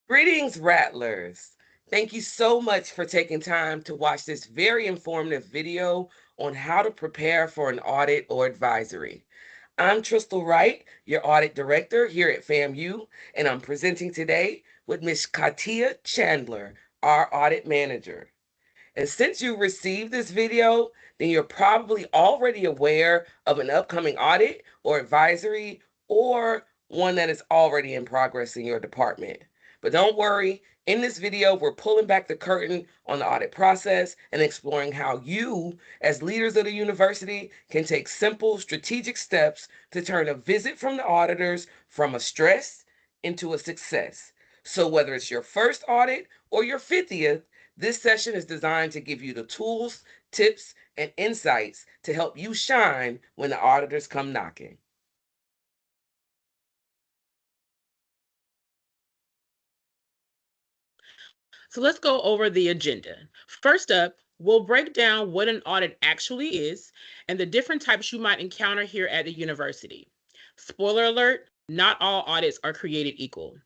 Greetings, Rattlers. Thank you so much for taking time to watch this very informative video on how to prepare for an audit or advisory. I'm Trystal Wright, your audit director here at FAMU, and I'm presenting today with Ms. Chathya Chandler, our audit manager. And since you received this video, then you're probably already aware of an upcoming audit or advisory or one that is already in progress in your department. But don't worry, in this video, we're pulling back the curtain on the audit process and exploring how you, as leaders of the university, can take simple, strategic steps to turn a visit from the auditors from a stress into a success. So whether it's your first audit or your 50th, this session is designed to give you the tools, tips, and insights to help you shine when the auditors come knocking. So let's go over the agenda. First up, we'll break down what an audit actually is and the different types you might encounter here at the university. Spoiler alert, not all audits are created equal.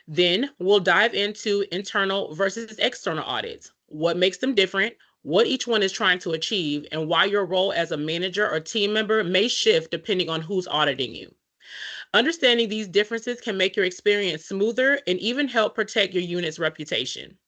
Then we'll dive into internal versus external audits, what makes them different, what each one is trying to achieve, and why your role as a manager or team member may shift depending on who's auditing you. Understanding these differences can make your experience smoother and even help protect your unit's reputation.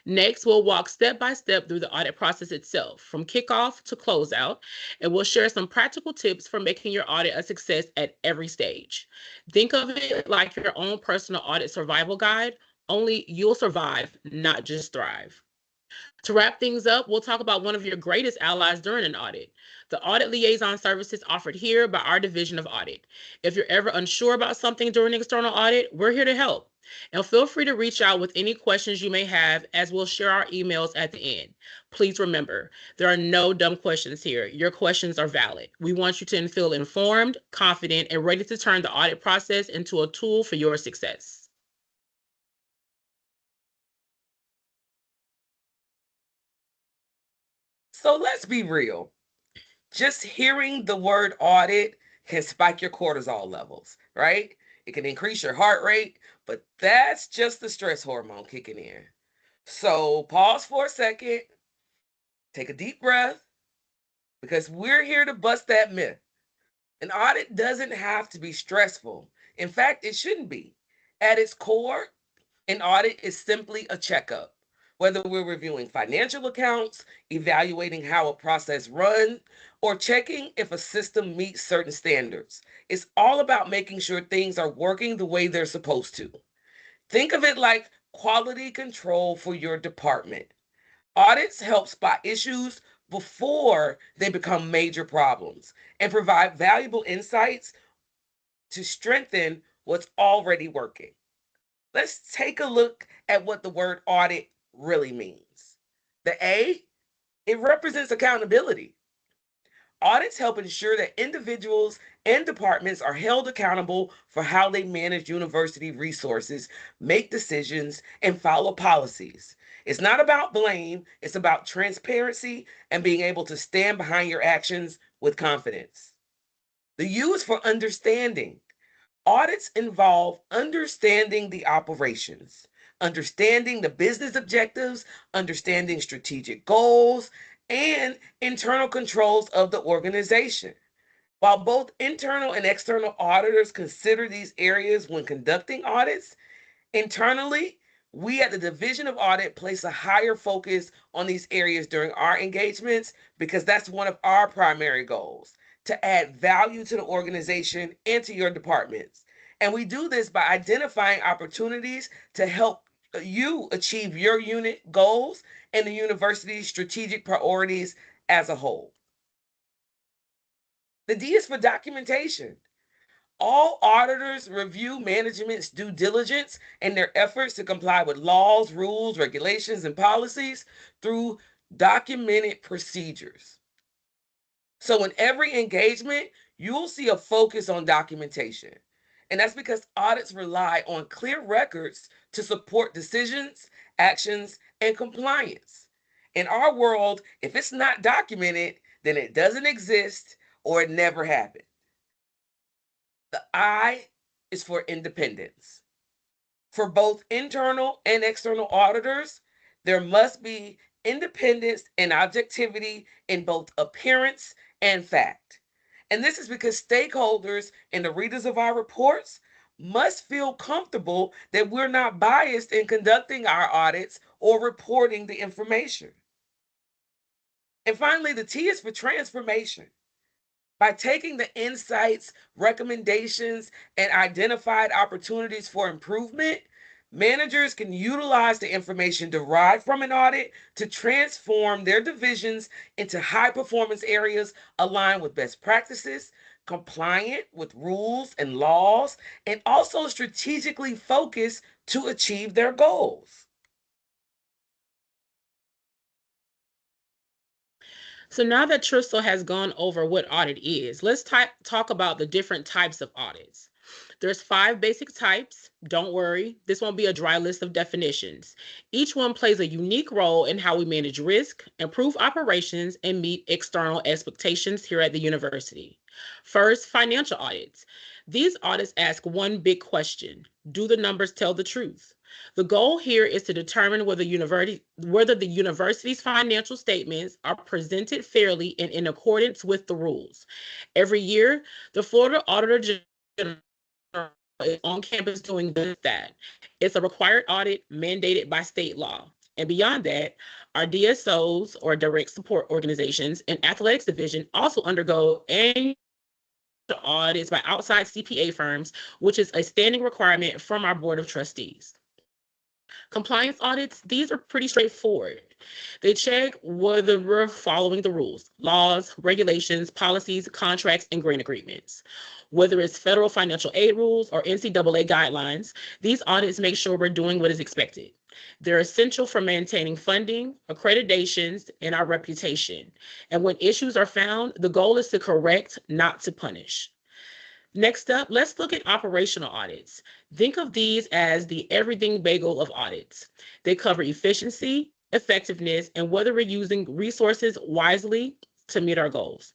Next, we'll walk step by step through the audit process itself, from kickoff to closeout, and we'll share some practical tips for making your audit a success at every stage. Think of it like your own personal audit survival guide, only you'll survive, not just thrive. To wrap things up, we'll talk about one of your greatest allies during an audit, the audit liaison services offered here by our division of audit. If you're ever unsure about something during an external audit, we're here to help. And feel free to reach out with any questions you may have as we'll share our emails at the end. Please remember, there are no dumb questions here. Your questions are valid. We want you to feel informed, confident, and ready to turn the audit process into a tool for your success. So let's be real. Just hearing the word audit can spike your cortisol levels, right? It can increase your heart rate, but that's just the stress hormone kicking in. So pause for a second, take a deep breath, because we're here to bust that myth. An audit doesn't have to be stressful. In fact, it shouldn't be. At its core, an audit is simply a checkup. Whether we're reviewing financial accounts, evaluating how a process runs, or checking if a system meets certain standards, it's all about making sure things are working the way they're supposed to. Think of it like quality control for your department. Audits help spot issues before they become major problems and provide valuable insights to strengthen what's already working. Let's take a look at what the word audit really means. The A, it represents accountability. Audits help ensure that individuals and departments are held accountable for how they manage university resources, make decisions, and follow policies. It's not about blame, it's about transparency and being able to stand behind your actions with confidence. The U is for understanding. Audits involve understanding the operations, understanding the business objectives, understanding strategic goals, and internal controls of the organization. While both internal and external auditors consider these areas when conducting audits, internally, we at the Division of Audit place a higher focus on these areas during our engagements because that's one of our primary goals to add value to the organization and to your departments. And we do this by identifying opportunities to help you achieve your unit goals and the university's strategic priorities as a whole. The D is for documentation. All auditors review management's due diligence and their efforts to comply with laws, rules, regulations, and policies through documented procedures. So, in every engagement, you'll see a focus on documentation. And that's because audits rely on clear records to support decisions, actions, and compliance. In our world, if it's not documented, then it doesn't exist or it never happened. The I is for independence. For both internal and external auditors, there must be independence and objectivity in both appearance and fact. And this is because stakeholders and the readers of our reports must feel comfortable that we're not biased in conducting our audits or reporting the information. And finally, the T is for transformation. By taking the insights, recommendations, and identified opportunities for improvement, managers can utilize the information derived from an audit to transform their divisions into high performance areas aligned with best practices, compliant with rules and laws, and also strategically focused to achieve their goals. So now that Trystal has gone over what audit is, let's talk about the different types of audits. There's 5 basic types. Don't worry, this won't be a dry list of definitions. Each one plays a unique role in how we manage risk, improve operations, and meet external expectations here at the university. First, financial audits. These audits ask one big question: do the numbers tell the truth? The goal here is to determine whether the university's financial statements are presented fairly and in accordance with the rules. Every year, the Florida Auditor General is on campus doing just that. It's a required audit mandated by state law. And beyond that, our DSOs, or direct support organizations, and athletics division also undergo annual audits by outside CPA firms, which is a standing requirement from our Board of Trustees. Compliance audits, these are pretty straightforward. They check whether we're following the rules, laws, regulations, policies, contracts, and grant agreements. Whether it's federal financial aid rules or NCAA guidelines, these audits make sure we're doing what is expected. They're essential for maintaining funding, accreditations, and our reputation. And when issues are found, the goal is to correct, not to punish. Next up, let's look at operational audits. Think of these as the everything bagel of audits. They cover efficiency, effectiveness, and whether we're using resources wisely to meet our goals.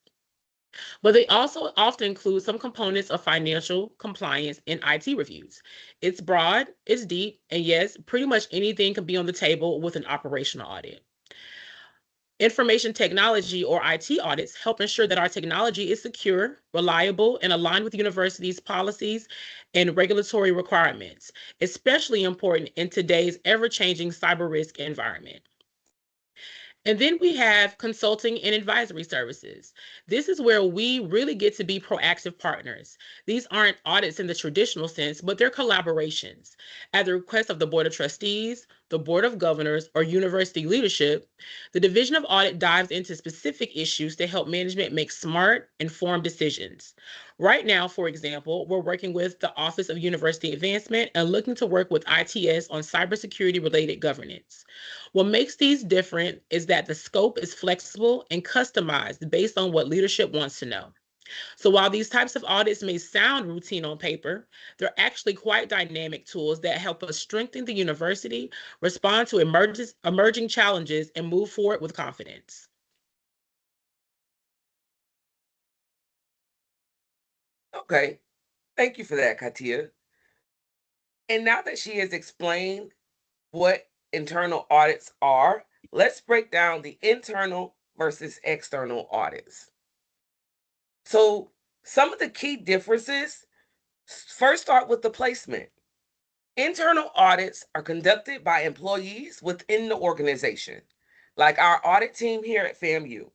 But they also often include some components of financial, compliance, and IT reviews. It's broad, it's deep, and yes, pretty much anything can be on the table with an operational audit. Information technology, or IT audits, help ensure that our technology is secure, reliable, and aligned with the university's policies and regulatory requirements, especially important in today's ever-changing cyber risk environment. And then we have consulting and advisory services. This is where we really get to be proactive partners. These aren't audits in the traditional sense, but they're collaborations. At the request of the Board of Trustees, the Board of Governors, or university leadership, the Division of Audit dives into specific issues to help management make smart, informed decisions. Right now, for example, we're working with the Office of University Advancement and looking to work with ITS on cybersecurity related governance. What makes these different is that the scope is flexible and customized based on what leadership wants to know. So while these types of audits may sound routine on paper, they're actually quite dynamic tools that help us strengthen the university, respond to emerging challenges, and move forward with confidence. Okay, thank you for that, Katia. And now that she has explained what internal audits are, let's break down the internal versus external audits. So, some of the key differences first start with the placement. Internal audits are conducted by employees within the organization, like our audit team here at FAMU.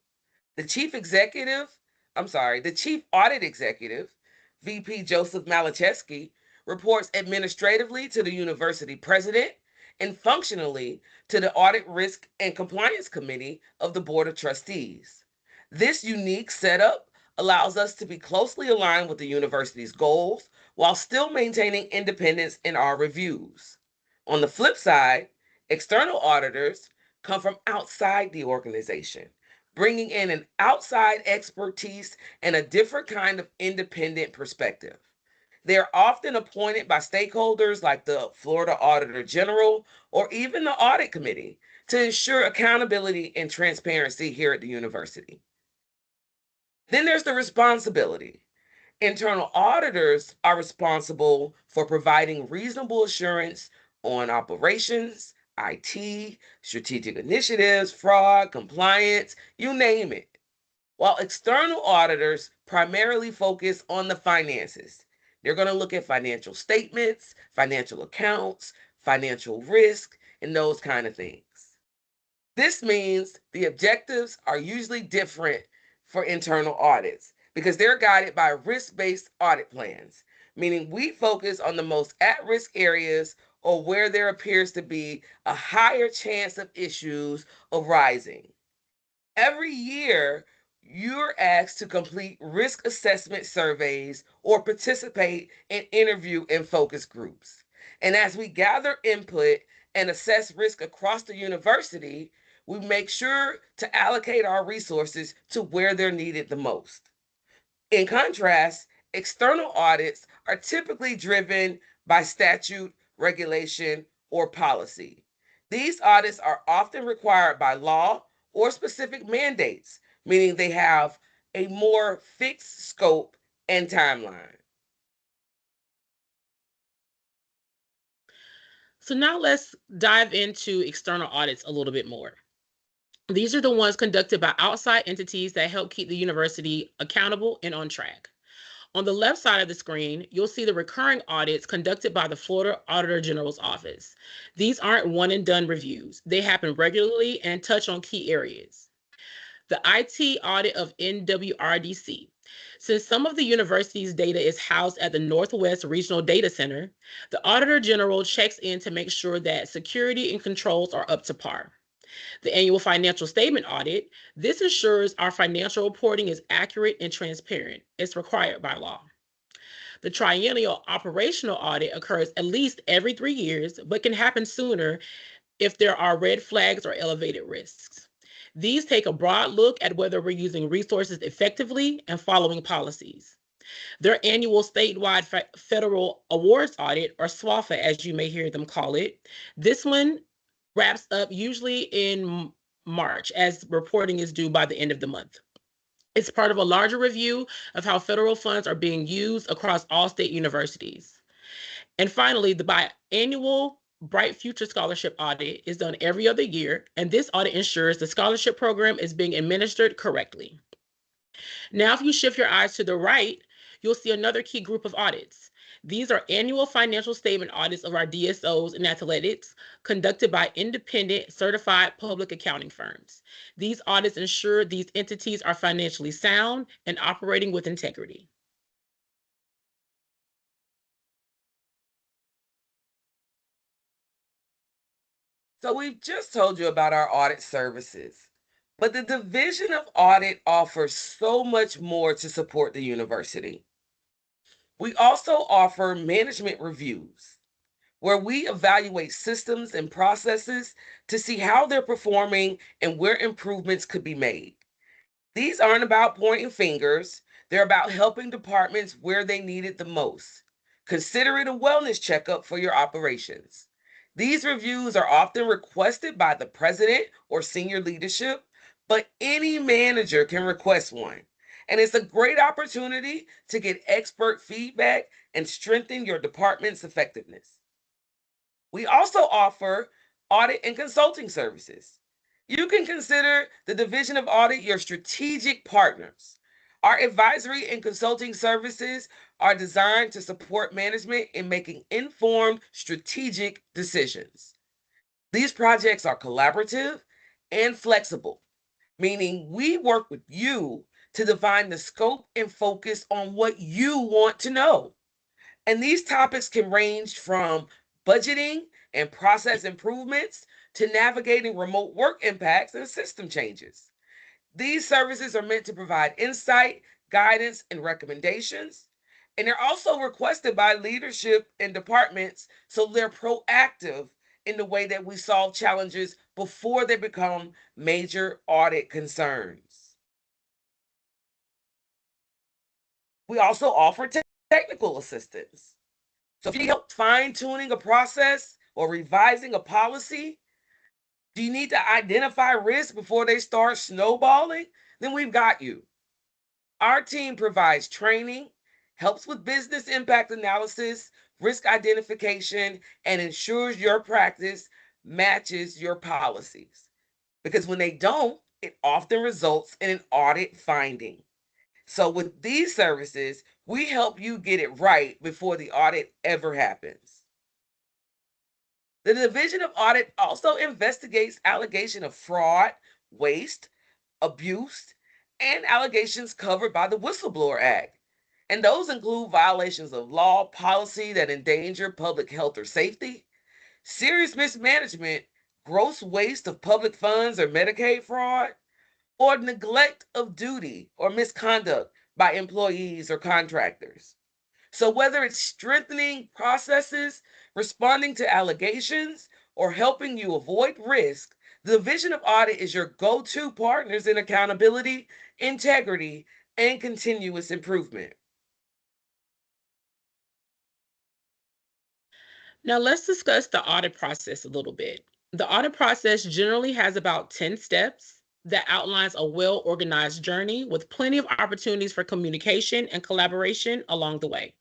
The chief executive, the chief audit executive, VP Joseph Malachewski, reports administratively to the university president and functionally to the Audit Risk and Compliance Committee of the Board of Trustees. This unique setup allows us to be closely aligned with the university's goals while still maintaining independence in our reviews. On the flip side, external auditors come from outside the organization, bringing in an outside expertise and a different kind of independent perspective. They're often appointed by stakeholders like the Florida Auditor General or even the Audit Committee to ensure accountability and transparency here at the university. Then there's the responsibility. Internal auditors are responsible for providing reasonable assurance on operations, IT, strategic initiatives, fraud, compliance, you name it. While external auditors primarily focus on the finances, they're going to look at financial statements, financial accounts, financial risk, and those kind of things. This means the objectives are usually different for internal audits because they're guided by risk-based audit plans, meaning we focus on the most at-risk areas or where there appears to be a higher chance of issues arising. Every year, you're asked to complete risk assessment surveys or participate in interview and focus groups. And as we gather input and assess risk across the university, we make sure to allocate our resources to where they're needed the most. In contrast, external audits are typically driven by statute, regulation, or policy. These audits are often required by law or specific mandates, meaning they have a more fixed scope and timeline. So now let's dive into external audits a little bit more. These are the ones conducted by outside entities that help keep the university accountable and on track. On the left side of the screen, you'll see the recurring audits conducted by the Florida Auditor General's Office. These aren't one and done reviews. They happen regularly and touch on key areas. The IT audit of NWRDC. Since some of the university's data is housed at the Northwest Regional Data Center, the Auditor General checks in to make sure that security and controls are up to par. The annual financial statement audit, this ensures our financial reporting is accurate and transparent. It's required by law. The triennial operational audit occurs at least every 3 years, but can happen sooner if there are red flags or elevated risks. These take a broad look at whether we're using resources effectively and following policies. Their annual statewide federal awards audit, or SWAFA as you may hear them call it, this one wraps up usually in March as reporting is due by the end of the month. It's part of a larger review of how federal funds are being used across all state universities. And finally, the biannual Bright Future Scholarship Audit is done every other year, and this audit ensures the scholarship program is being administered correctly. Now, if you shift your eyes to the right, you'll see another key group of audits. These are annual financial statement audits of our DSOs and athletics conducted by independent certified public accounting firms. These audits ensure these entities are financially sound and operating with integrity. So we've just told you about our audit services, but the Division of Audit offers so much more to support the university. We also offer management reviews, where we evaluate systems and processes to see how they're performing and where improvements could be made. These aren't about pointing fingers, they're about helping departments where they need it the most. Consider it a wellness checkup for your operations. These reviews are often requested by the president or senior leadership, but any manager can request one. And it's a great opportunity to get expert feedback and strengthen your department's effectiveness. We also offer audit and consulting services. You can consider the Division of Audit your strategic partners. Our advisory and consulting services are designed to support management in making informed strategic decisions. These projects are collaborative and flexible, meaning we work with you to define the scope and focus on what you want to know. And these topics can range from budgeting and process improvements to navigating remote work impacts and system changes. These services are meant to provide insight, guidance, and recommendations. And they're also requested by leadership and departments, so they're proactive in the way that we solve challenges before they become major audit concerns. We also offer technical assistance. So if you need help fine-tuning a process or revising a policy, do you need to identify risks before they start snowballing? Then we've got you. Our team provides training, helps with business impact analysis, risk identification, and ensures your practice matches your policies. Because when they don't, it often results in an audit finding. So, with these services, we help you get it right before the audit ever happens. The Division of Audit also investigates allegation of fraud, waste, abuse, and allegations covered by the Whistleblower Act. And those include violations of law, policy that endanger public health or safety, serious mismanagement, gross waste of public funds or Medicaid fraud, or neglect of duty or misconduct by employees or contractors. So, whether it's strengthening processes, responding to allegations, or helping you avoid risk, the Division of Audit is your go to partners in accountability, integrity, and continuous improvement. Now, let's discuss the audit process a little bit. The audit process generally has about 10 steps that outlines a well organized journey with plenty of opportunities for communication and collaboration along the way.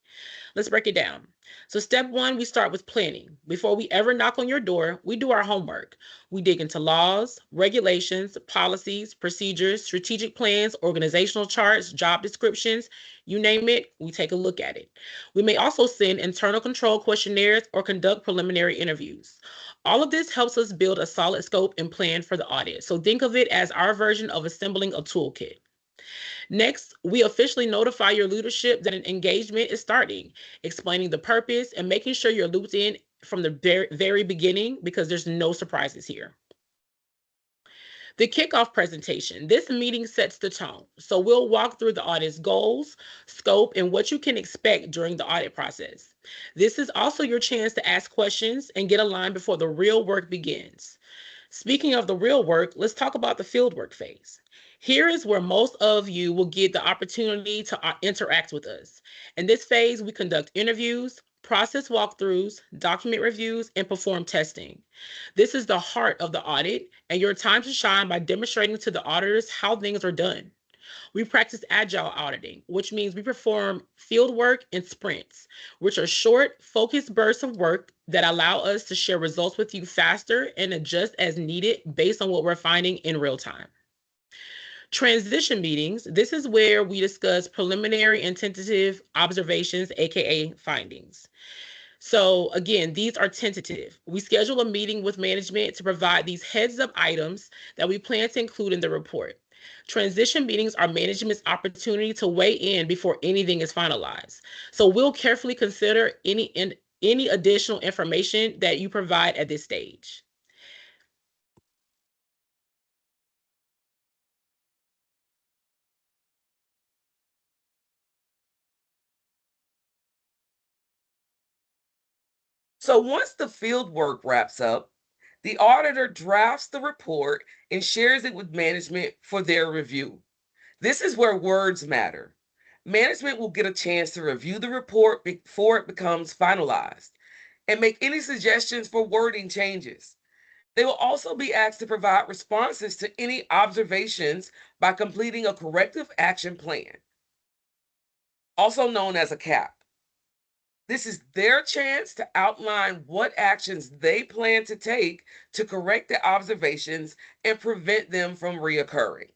Let's break it down. So, step one, we start with planning. Before we ever knock on your door, we do our homework. We dig into laws, regulations, policies, procedures, strategic plans, organizational charts, job descriptions, you name it, we take a look at it. We may also send internal control questionnaires or conduct preliminary interviews. All of this helps us build a solid scope and plan for the audit. So, think of it as our version of assembling a toolkit. Next, we officially notify your leadership that an engagement is starting, explaining the purpose and making sure you're looped in from the very beginning because there's no surprises here. The kickoff presentation. This meeting sets the tone. So we'll walk through the audit's goals, scope, and what you can expect during the audit process. This is also your chance to ask questions and get aligned before the real work begins. Speaking of the real work, let's talk about the fieldwork phase. Here is where most of you will get the opportunity to interact with us. In this phase, we conduct interviews, process walkthroughs, document reviews, and perform testing. This is the heart of the audit and your time to shine by demonstrating to the auditors how things are done. We practice agile auditing, which means we perform field work in sprints, which are short, focused bursts of work that allow us to share results with you faster and adjust as needed based on what we're finding in real time. Transition meetings. This is where we discuss preliminary and tentative observations, aka findings. So again, these are tentative. We schedule a meeting with management to provide these heads up items that we plan to include in the report. Transition meetings are management's opportunity to weigh in before anything is finalized. So we'll carefully consider any additional information that you provide at this stage. So, once the field work wraps up, the auditor drafts the report and shares it with management for their review. This is where words matter. Management will get a chance to review the report before it becomes finalized and make any suggestions for wording changes. They will also be asked to provide responses to any observations by completing a corrective action plan, also known as a CAP. This is their chance to outline what actions they plan to take to correct the observations and prevent them from reoccurring.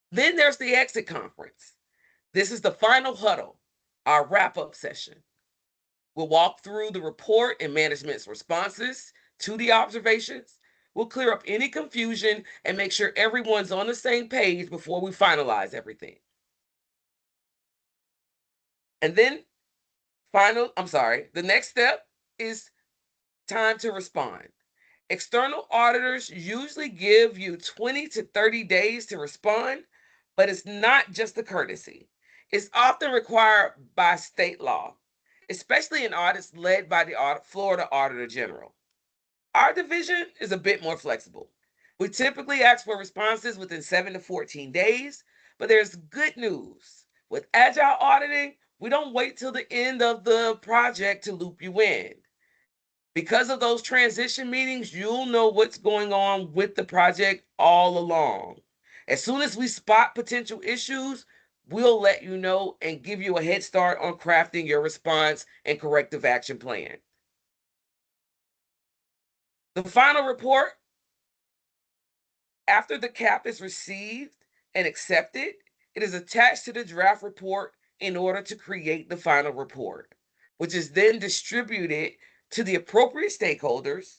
Then there's the exit conference. This is the final huddle, our wrap up session. We'll walk through the report and management's responses to the observations. We'll clear up any confusion and make sure everyone's on the same page before we finalize everything. And then the next step is time to respond. External auditors usually give you 20 to 30 days to respond, but it's not just a courtesy. It's often required by state law, especially in audits led by the Florida Auditor General. Our division is a bit more flexible. We typically ask for responses within 7 to 14 days, but there's good news. With agile auditing, we don't wait till the end of the project to loop you in. Because of those transition meetings, you'll know what's going on with the project all along. As soon as we spot potential issues, we'll let you know and give you a head start on crafting your response and corrective action plan. The final report, after the CAP is received and accepted, it is attached to the draft report in order to create the final report, which is then distributed to the appropriate stakeholders.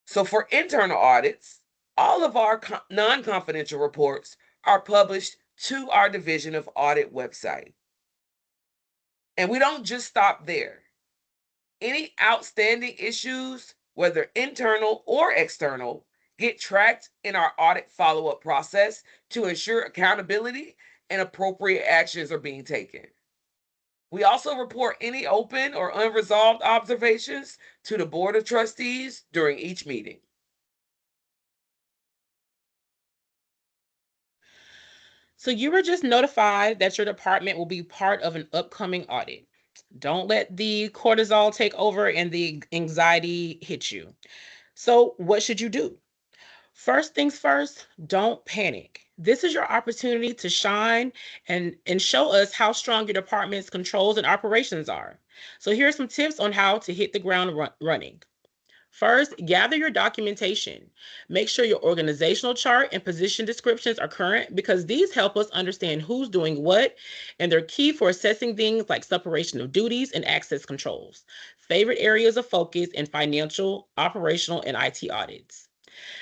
So for internal audits, all of our non-confidential reports are published to our Division of Audit website. And we don't just stop there. Any outstanding issues, whether internal or external, get tracked in our audit follow-up process to ensure accountability and appropriate actions are being taken. We also report any open or unresolved observations to the Board of Trustees during each meeting. So you were just notified that your department will be part of an upcoming audit. Don't let the cortisol take over and the anxiety hit you. So what should you do? First things first, don't panic. This is your opportunity to shine and show us how strong your department's controls and operations are. So here are some tips on how to hit the ground running. First, gather your documentation. Make sure your organizational chart and position descriptions are current because these help us understand who's doing what, and they're key for assessing things like separation of duties and access controls, favorite areas of focus in financial, operational, and IT audits.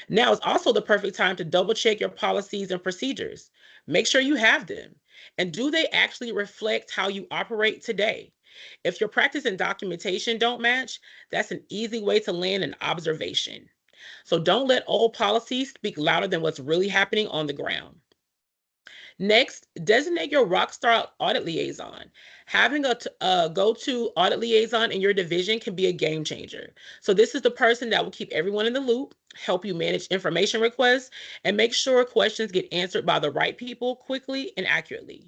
Now is also the perfect time to double check your policies and procedures. Make sure you have them. And do they actually reflect how you operate today? If your practice and documentation don't match, that's an easy way to land an observation. So don't let old policies speak louder than what's really happening on the ground. Next, designate your rockstar audit liaison. Having a go-to audit liaison in your division can be a game changer. So this is the person that will keep everyone in the loop, help you manage information requests, and make sure questions get answered by the right people quickly and accurately.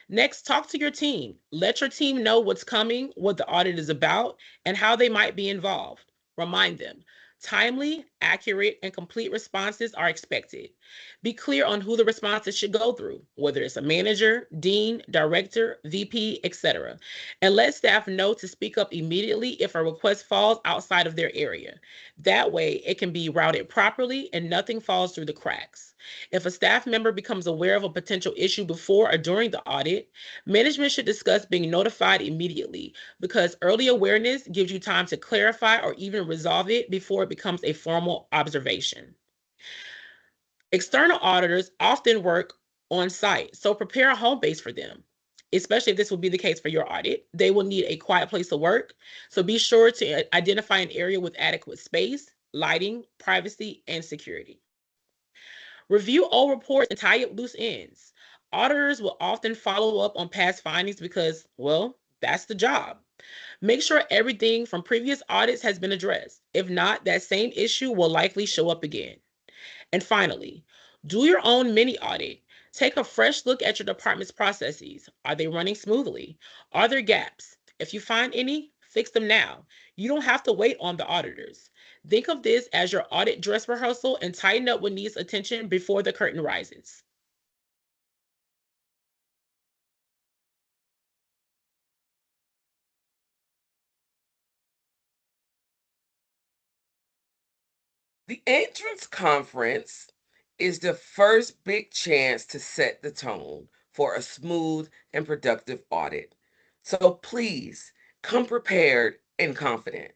Next, talk to your team. Let your team know what's coming, what the audit is about, and how they might be involved. Remind them. Timely, accurate, and complete responses are expected. Be clear on who the responses should go through, whether it's a manager, dean, director, VP, etc. And let staff know to speak up immediately if a request falls outside of their area. That way, it can be routed properly and nothing falls through the cracks. If a staff member becomes aware of a potential issue before or during the audit, management should discuss being notified immediately because early awareness gives you time to clarify or even resolve it before it becomes a formal observation. External auditors often work on site, so prepare a home base for them. Especially if this will be the case for your audit, they will need a quiet place to work. So be sure to identify an area with adequate space, lighting, privacy, and security. Review old reports and tie up loose ends. Auditors will often follow up on past findings because, well, that's the job. Make sure everything from previous audits has been addressed. If not, that same issue will likely show up again. And finally, do your own mini audit. Take a fresh look at your department's processes. Are they running smoothly? Are there gaps? If you find any, fix them now. You don't have to wait on the auditors. Think of this as your audit dress rehearsal and tighten up what needs attention before the curtain rises. The entrance conference is the first big chance to set the tone for a smooth and productive audit. So please come prepared and confident.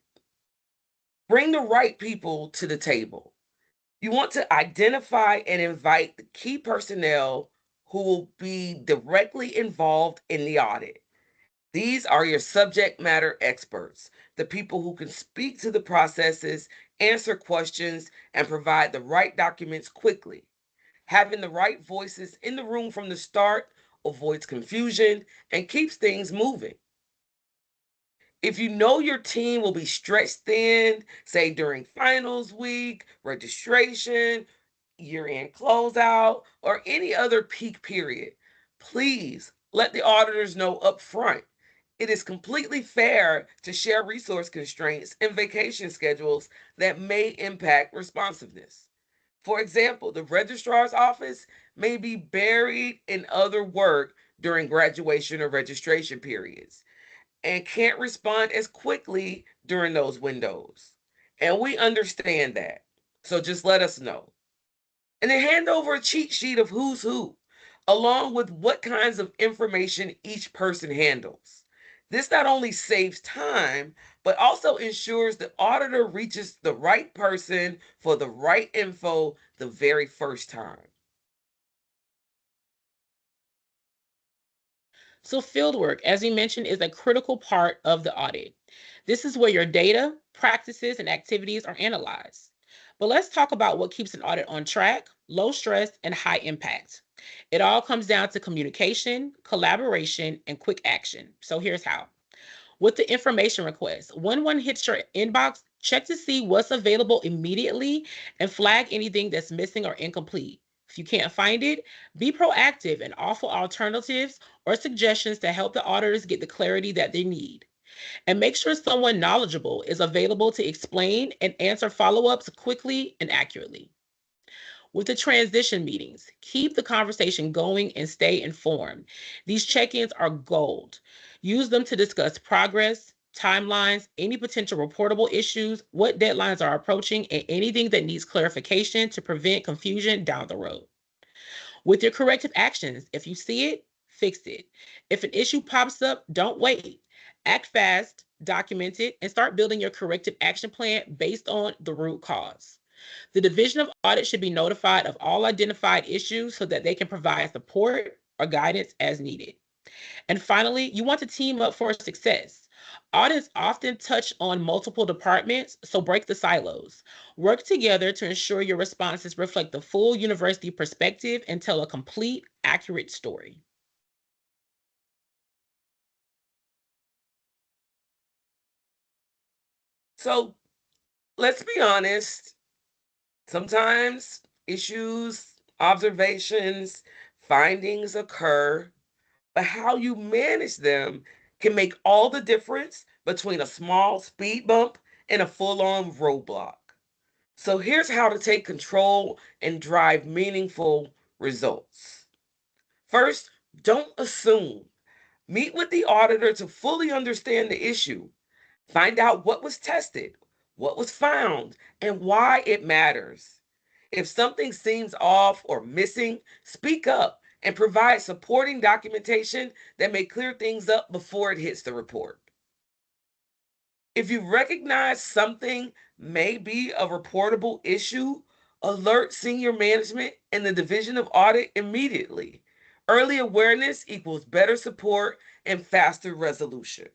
Bring the right people to the table. You want to identify and invite the key personnel who will be directly involved in the audit. These are your subject matter experts, the people who can speak to the processes, answer questions, and provide the right documents quickly. Having the right voices in the room from the start avoids confusion and keeps things moving. If you know your team will be stretched thin, say during finals week, registration, year-end closeout, or any other peak period, please let the auditors know up front. It is completely fair to share resource constraints and vacation schedules that may impact responsiveness. For example, the registrar's office may be buried in other work during graduation or registration periods and can't respond as quickly during those windows. And we understand that. So just let us know. And then hand over a cheat sheet of who's who, along with what kinds of information each person handles. This not only saves time, but also ensures the auditor reaches the right person for the right info the very first time. So, fieldwork, as we mentioned, is a critical part of the audit. This is where your data, practices, and activities are analyzed. But let's talk about what keeps an audit on track, low stress, and high impact. It all comes down to communication, collaboration, and quick action. So, here's how. With the information request, when one hits your inbox, check to see what's available immediately and flag anything that's missing or incomplete. If you can't find it, be proactive and offer alternatives or suggestions to help the auditors get the clarity that they need. And make sure someone knowledgeable is available to explain and answer follow ups quickly and accurately. With the transition meetings, keep the conversation going and stay informed. These check ins are gold. Use them to discuss progress, timelines, any potential reportable issues, what deadlines are approaching, and anything that needs clarification to prevent confusion down the road. With your corrective actions, if you see it, fix it. If an issue pops up, don't wait. Act fast, document it, and start building your corrective action plan based on the root cause. The Division of Audit should be notified of all identified issues so that they can provide support or guidance as needed. And finally, you want to team up for success. Audits often touch on multiple departments, so break the silos. Work together to ensure your responses reflect the full university perspective and tell a complete, accurate story. So let's be honest, sometimes issues, observations, findings occur, but how you manage them can make all the difference between a small speed bump and a full on roadblock. So here's how to take control and drive meaningful results. First, don't assume. Meet with the auditor to fully understand the issue. Find out what was tested, what was found, and why it matters. If something seems off or missing, speak up and provide supporting documentation that may clear things up before it hits the report. If you recognize something may be a reportable issue, alert senior management and the Division of Audit immediately. Early awareness equals better support and faster resolution.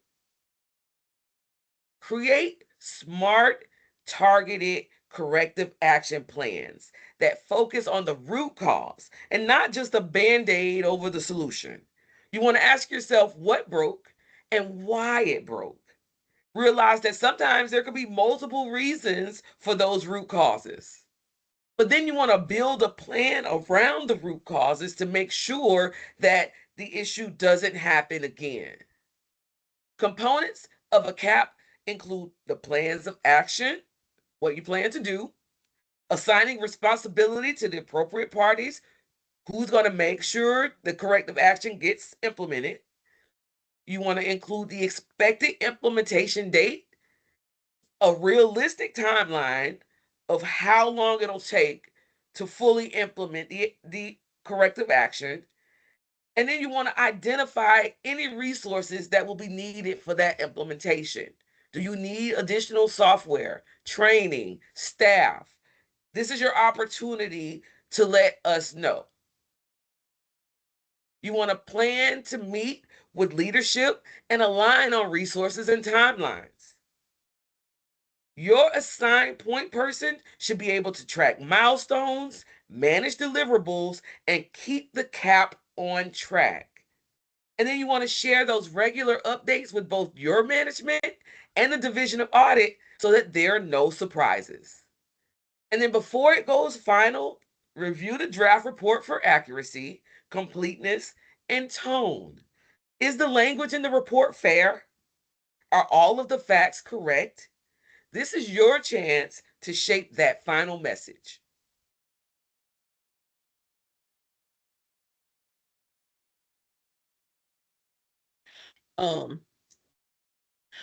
Create smart, targeted corrective action plans that focus on the root cause and not just a band aid over the solution. You want to ask yourself what broke and why it broke. Realize that sometimes there could be multiple reasons for those root causes. But then you want to build a plan around the root causes to make sure that the issue doesn't happen again. Components of a CAP include the plans of action, what you plan to do, assigning responsibility to the appropriate parties, who's going to make sure the corrective action gets implemented. You want to include the expected implementation date, a realistic timeline of how long it'll take to fully implement the corrective action. And then you want to identify any resources that will be needed for that implementation. Do you need additional software, training, staff? This is your opportunity to let us know. You want to plan to meet with leadership and align on resources and timelines. Your assigned point person should be able to track milestones, manage deliverables, and keep the CAP on track. And then you want to share those regular updates with both your management and the Division of Audit so that there are no surprises. And then before it goes final, review the draft report for accuracy, completeness, and tone. Is the language in the report fair? Are all of the facts correct? This is your chance to shape that final message.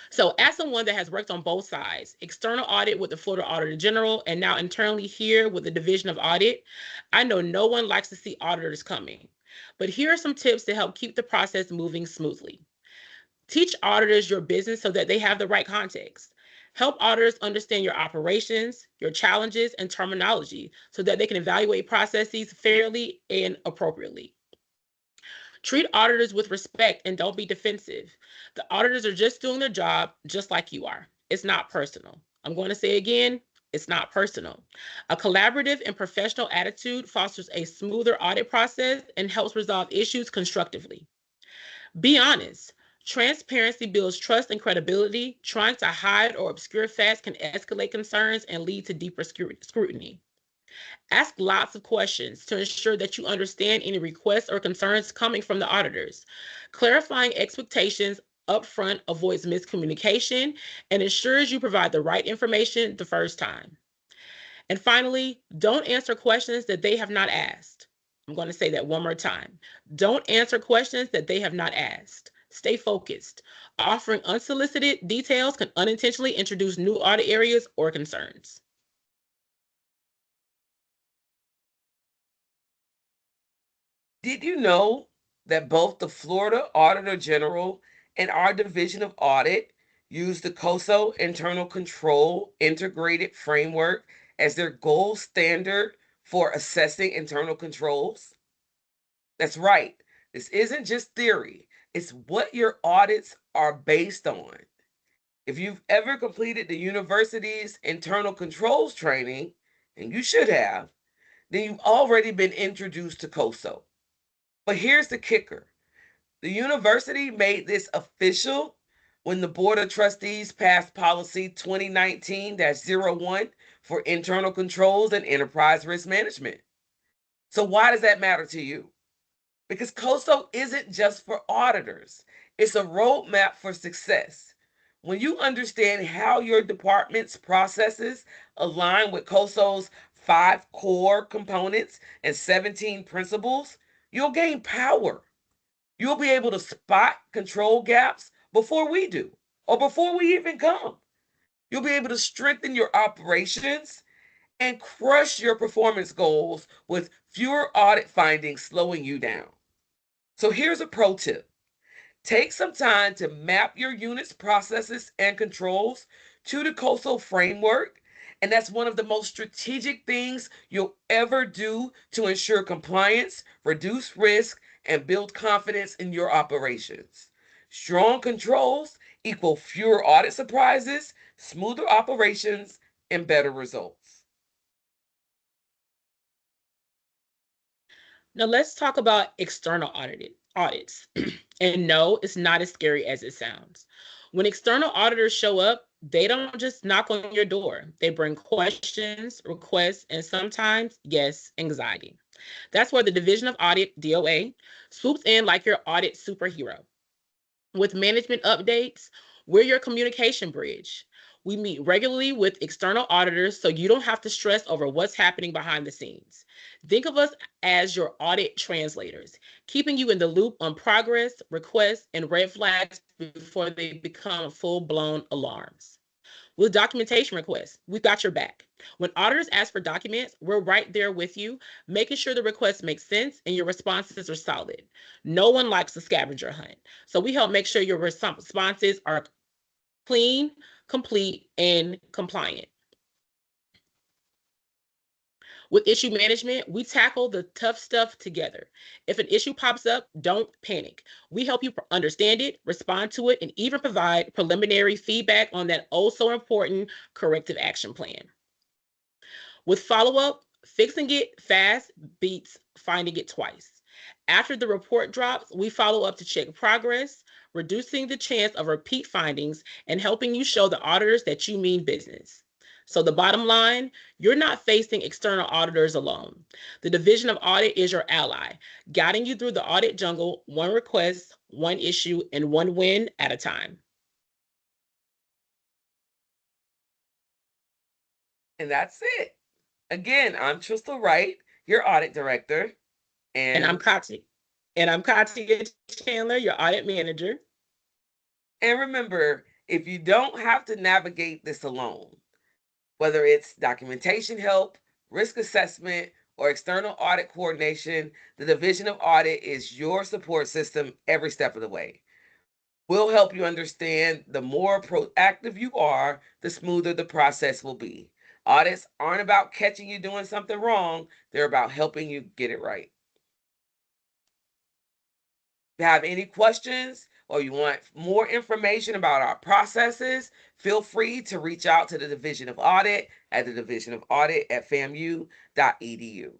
So as someone that has worked on both sides, external audit with the Florida Auditor General and now internally here with the Division of Audit, I know no one likes to see auditors coming. But here are some tips to help keep the process moving smoothly. Teach auditors your business so that they have the right context. Help auditors understand your operations, your challenges, and terminology so that they can evaluate processes fairly and appropriately. Treat auditors with respect and don't be defensive. The auditors are just doing their job just like you are. It's not personal. I'm going to say again, it's not personal. A collaborative and professional attitude fosters a smoother audit process and helps resolve issues constructively. Be honest. Transparency builds trust and credibility. Trying to hide or obscure facts can escalate concerns and lead to deeper scrutiny. Ask lots of questions to ensure that you understand any requests or concerns coming from the auditors. Clarifying expectations upfront avoids miscommunication and ensures you provide the right information the first time. And finally, don't answer questions that they have not asked. I'm going to say that one more time. Don't answer questions that they have not asked. Stay focused. Offering unsolicited details can unintentionally introduce new audit areas or concerns. Did you know that both the Florida Auditor General and our Division of Audit use the COSO Internal Control Integrated Framework as their gold standard for assessing internal controls? That's right. This isn't just theory, it's what your audits are based on. If you've ever completed the university's internal controls training, and you should have, then you've already been introduced to COSO. But here's the kicker. The university made this official when the Board of Trustees passed Policy 2019-01 for internal controls and enterprise risk management. So why does that matter to you? Because COSO isn't just for auditors. It's a roadmap for success. When you understand how your department's processes align with COSO's 5 core components and 17 principles, you'll gain power. You'll be able to spot control gaps before we do, or before we even come. You'll be able to strengthen your operations and crush your performance goals with fewer audit findings slowing you down. So here's a pro tip. Take some time to map your unit's processes and controls to the COSO framework, and that's one of the most strategic things you'll ever do to ensure compliance, reduce risk, and build confidence in your operations. Strong controls equal fewer audit surprises, smoother operations, and better results. Now let's talk about external audits. And no, it's not as scary as it sounds. When external auditors show up, they don't just knock on your door. They bring questions, requests, and sometimes, yes, anxiety. That's where the Division of Audit, DOA, swoops in like your audit superhero. With management updates, we're your communication bridge. We meet regularly with external auditors so you don't have to stress over what's happening behind the scenes. Think of us as your audit translators, keeping you in the loop on progress, requests, and red flags before they become full-blown alarms. With documentation requests, we've got your back. When auditors ask for documents, we're right there with you, making sure the requests make sense and your responses are solid. No one likes a scavenger hunt. So we help make sure your responses are clean, complete, and compliant. With issue management, we tackle the tough stuff together. If an issue pops up, don't panic. We help you understand it, respond to it, and even provide preliminary feedback on that oh so important corrective action plan. With follow-up, fixing it fast beats finding it twice. After the report drops, we follow up to check progress, reducing the chance of repeat findings and helping you show the auditors that you mean business. So the bottom line, you're not facing external auditors alone. The Division of Audit is your ally, guiding you through the audit jungle, one request, one issue, and one win at a time. And that's it. Again, I'm Trystal Wright, your audit director. And I'm Chathya. Chandler, your audit manager. And remember, if you don't have to navigate this alone, whether it's documentation help, risk assessment, or external audit coordination, the Division of Audit is your support system every step of the way. We'll help you understand the more proactive you are, the smoother the process will be. Audits aren't about catching you doing something wrong, they're about helping you get it right. If you have any questions or you want more information about our processes, feel free to reach out to the Division of Audit at the Division of Audit at famu.edu.